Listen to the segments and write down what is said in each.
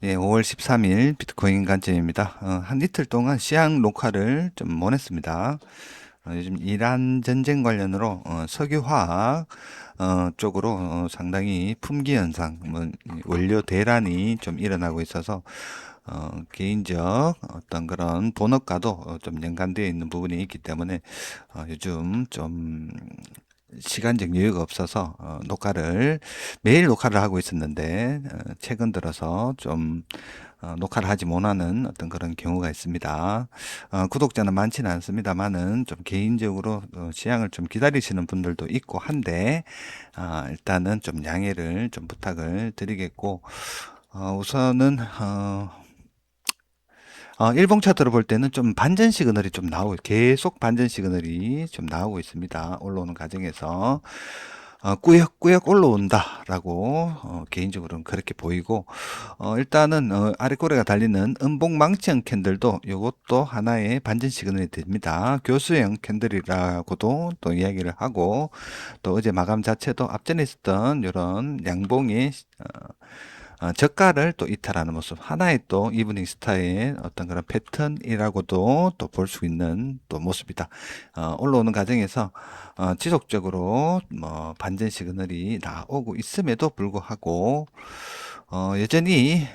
예, 5월 13일 비트코인 관점입니다. 한 이틀 동안 시황 녹화를 좀 못했습니다. 요즘 이란 전쟁 관련으로 석유화학 쪽으로 상당히 품귀 현상, 뭐, 원료 대란이 좀 일어나고 있어서 개인적 어떤 그런 본업과도 좀 연관되어 있는 부분이 있기 때문에 요즘 좀 시간적 여유가 없어서 녹화를 매일 녹화를 하고 있었는데 최근 들어서 좀 녹화를 하지 못하는 어떤 그런 경우가 있습니다. 구독자는 많지는 않습니다만은 좀 개인적으로 시향을 좀 기다리시는 분들도 있고 한데 일단은 좀 양해를 좀 부탁을 드리겠고 우선은 일봉 차트로 볼 때는 좀 반전 시그널이 좀 나오고 계속 반전 시그널이 좀 나오고 있습니다. 올라오는 과정에서 꾸역꾸역 올라온다라고 개인적으로는 그렇게 보이고 일단은 아래 꼬리가 달리는 음봉망치형 캔들도 이것도 하나의 반전 시그널이 됩니다. 교수형 캔들이라고도 또 이야기를 하고 또 어제 마감 자체도 앞전에 있었던 이런 양봉의 저가를 또 이탈하는 모습 하나의 또 이브닝 스타의 어떤 그런 패턴이라고도 또 볼 수 있는 또 모습이다. 올라오는 과정에서 지속적으로 뭐 반전 시그널이 나오고 있음에도 불구하고 여전히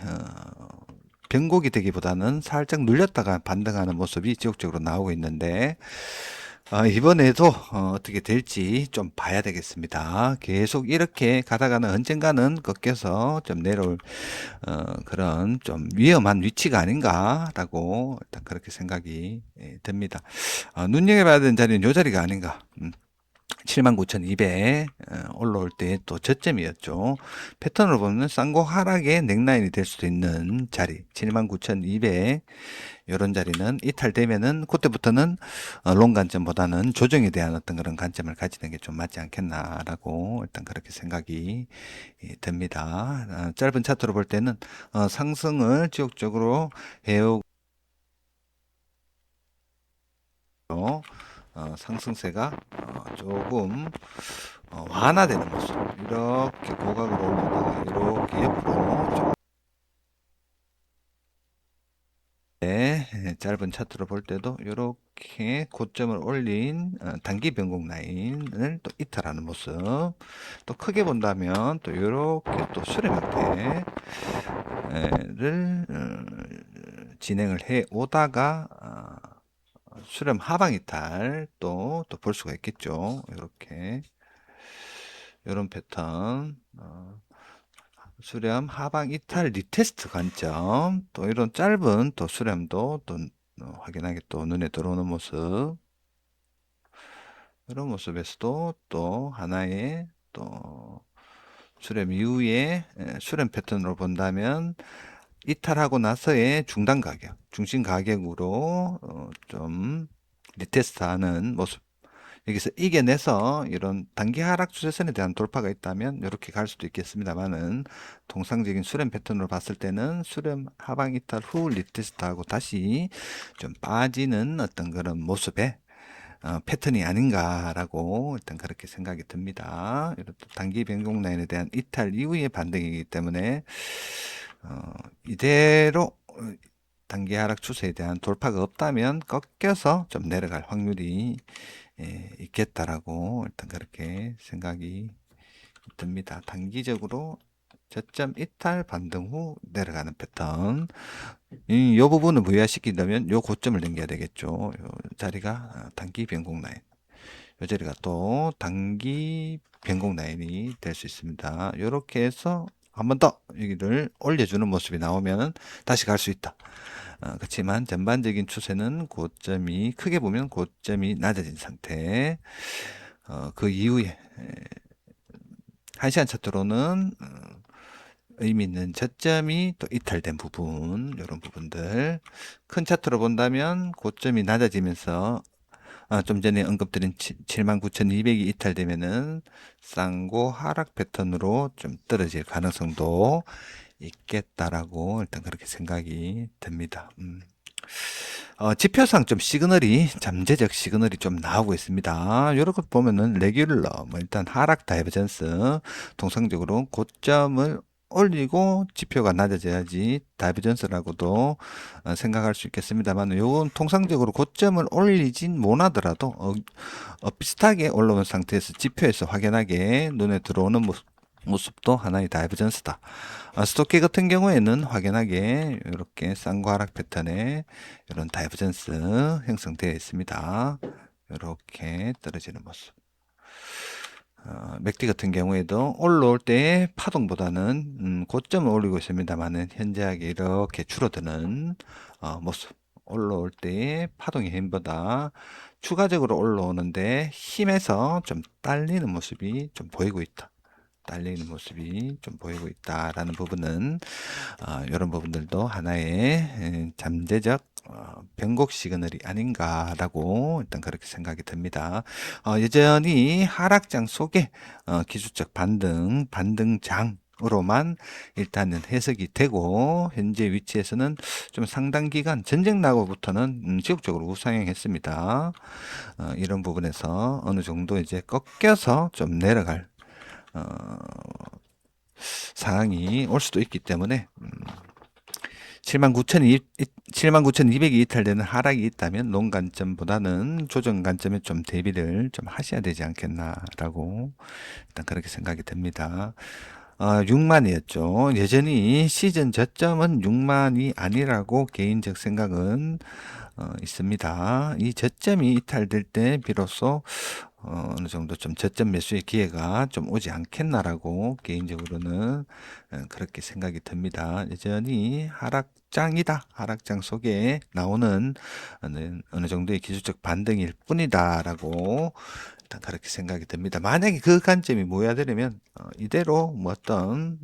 변곡이 되기보다는 살짝 눌렸다가 반등하는 모습이 지속적으로 나오고 있는데 이번에도 어떻게 될지 좀 봐야 되겠습니다. 계속 이렇게 가다가는 언젠가는 꺾여서 좀 내려올 그런 좀 위험한 위치가 아닌가라고 일단 그렇게 생각이 듭니다. 눈여겨봐야 되는 자리는 이 자리가 아닌가. 79,200 올라올 때 또 저점이었죠. 패턴으로 보면 쌍고 하락의 넥라인이 될 수도 있는 자리 79,200 이런 자리는 이탈되면은 그때부터는 롱 관점보다는 조정에 대한 어떤 그런 관점을 가지는 게 좀 맞지 않겠나라고 일단 그렇게 생각이 듭니다. 짧은 차트로 볼 때는 상승을 지속적으로 해오고 상승세가 조금 완화되는 모습 이렇게 고각으로 올라오다가 이렇게 옆으로 좀 짧은 차트로 볼 때도 이렇게 고점을 올린 단기 변곡 라인을 또 이탈하는 모습 또 크게 본다면 또 이렇게 또 수렴 형태를 진행을 해 오다가 수렴 하방 이탈 또 볼 수가 있겠죠. 이렇게 이런 패턴 수렴 하방 이탈 리테스트 관점 또 이런 짧은 또 수렴도 또 확연하게 또 눈에 들어오는 모습 이런 모습에서도 또 하나의 또 수렴 이후에 수렴 패턴으로 본다면 이탈하고 나서의 중단 가격 중심 가격으로 좀 리테스트하는 모습 여기서 이겨내서 이런 단기 하락 추세선에 대한 돌파가 있다면 이렇게 갈 수도 있겠습니다만은 통상적인 수렴 패턴으로 봤을 때는 수렴 하방 이탈 후 리테스트하고 다시 좀 빠지는 어떤 그런 모습의 패턴이 아닌가라고 일단 그렇게 생각이 듭니다. 이런 단기 변동 라인에 대한 이탈 이후의 반등이기 때문에 이대로 단기 하락 추세에 대한 돌파가 없다면 꺾여서 좀 내려갈 확률이 있겠다라고 일단 그렇게 생각이 듭니다. 단기적으로 저점 이탈 반등 후 내려가는 패턴 이 부분을 부여시킨다면 요 고점을 넘겨야 되겠죠. 요 자리가 단기 변곡 라인 요 자리가 또 단기 변곡 라인이 될 수 있습니다. 이렇게 해서 한 번 더 여기를 올려주는 모습이 나오면 다시 갈 수 있다. 그렇지만 전반적인 추세는 고점이 크게 보면 고점이 낮아진 상태. 그 이후에 1시간 차트로는 의미 있는 저점이 또 이탈된 부분 이런 부분들 큰 차트로 본다면 고점이 낮아지면서 좀 전에 언급드린 79,200이 이탈되면은 쌍고 하락 패턴으로 좀 떨어질 가능성도 있겠다라고 일단 그렇게 생각이 듭니다. 지표상 좀 시그널이 잠재적 시그널이 좀 나오고 있습니다. 이렇게 보면은 레귤러 뭐 일단 하락 다이버전스 통상적으로 고점을 올리고 지표가 낮아져야지 다이버전스라고도 생각할 수 있겠습니다만, 요건 통상적으로 고점을 올리진 못하더라도 비슷하게 올라온 상태에서 지표에서 확연하게 눈에 들어오는 모습도 하나의 다이버전스다. 스토키 같은 경우에는 확연하게 이렇게 쌍과 하락 패턴의 이런 다이버전스 형성되어 있습니다. 이렇게 떨어지는 모습. 맥디 같은 경우에도 올라올 때의 파동보다는 고점을 올리고 있습니다만은 현저하게 이렇게 줄어드는 모습. 올라올 때의 파동의 힘보다 추가적으로 올라오는데 힘에서 좀 딸리는 모습이 좀 보이고 있다. 딸리는 모습이 좀 보이고 있다라는 부분은 이런 부분들도 하나의 잠재적 변곡 시그널이 아닌가라고 일단 그렇게 생각이 듭니다. 여전히 하락장 속에 기술적 반등장으로만 일단은 해석이 되고, 현재 위치에서는 좀 상당 기간 전쟁 나고부터는 지속적으로 우상향했습니다. 이런 부분에서 어느 정도 이제 꺾여서 좀 내려갈 상황이 올 수도 있기 때문에 79,200이 이탈되는 하락이 있다면 롱 관점보다는 조정 관점에 좀 대비를 좀 하셔야 되지 않겠나라고 일단 그렇게 생각이 듭니다. 6만이었죠. 여전히 시즌 저점은 6만이 아니라고 개인적 생각은 있습니다. 이 저점이 이탈될 때 비로소 어느 정도 좀 저점 매수의 기회가 좀 오지 않겠나라고 개인적으로는 그렇게 생각이 듭니다. 여전히 하락장이다. 하락장 속에 나오는 어느 정도의 기술적 반등일 뿐이다라고 일단 그렇게 생각이 듭니다. 만약에 그 관점이 모여들면 이대로 뭐 어떤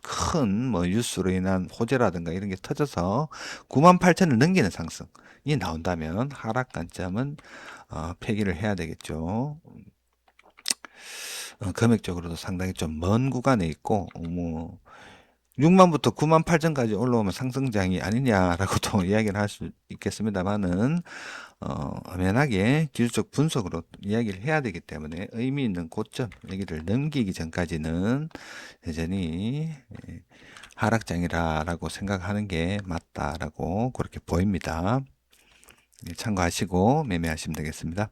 큰 뭐 뉴스로 인한 호재라든가 이런 게 터져서 98,000을 넘기는 상승이 나온다면 하락 관점은 폐기를 해야 되겠죠. 금액적으로도 상당히 좀 먼 구간에 있고, 뭐 6만부터 98,000까지 올라오면 상승장이 아니냐라고도 이야기를 할 수 있겠습니다만은 엄연하게 기술적 분석으로 이야기를 해야 되기 때문에 의미 있는 고점 여기를 넘기기 전까지는 여전히 하락장이라고 생각하는 게 맞다라고 그렇게 보입니다. 참고하시고 매매하시면 되겠습니다.